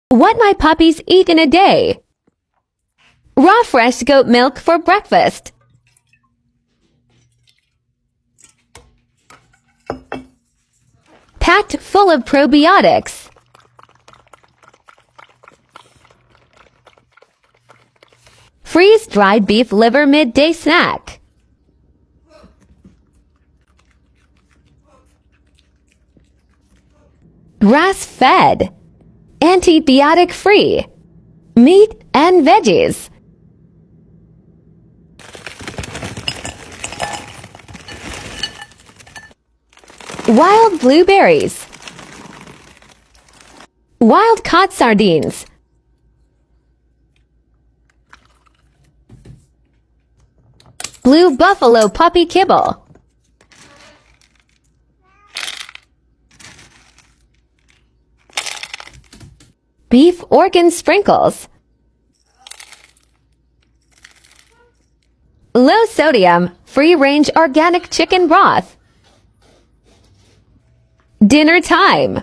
What my puppies eat in a day. Raw fresh goat milk for breakfast. Packed full of probiotics. Freeze-dried beef liver midday snack. Grass-fed, antibiotic-free, meat and veggies. Wild blueberries. Wild-caught sardines. Blue buffalo puppy kibble. Beef organ sprinkles. Low sodium, free-range organic chicken broth. Dinner time.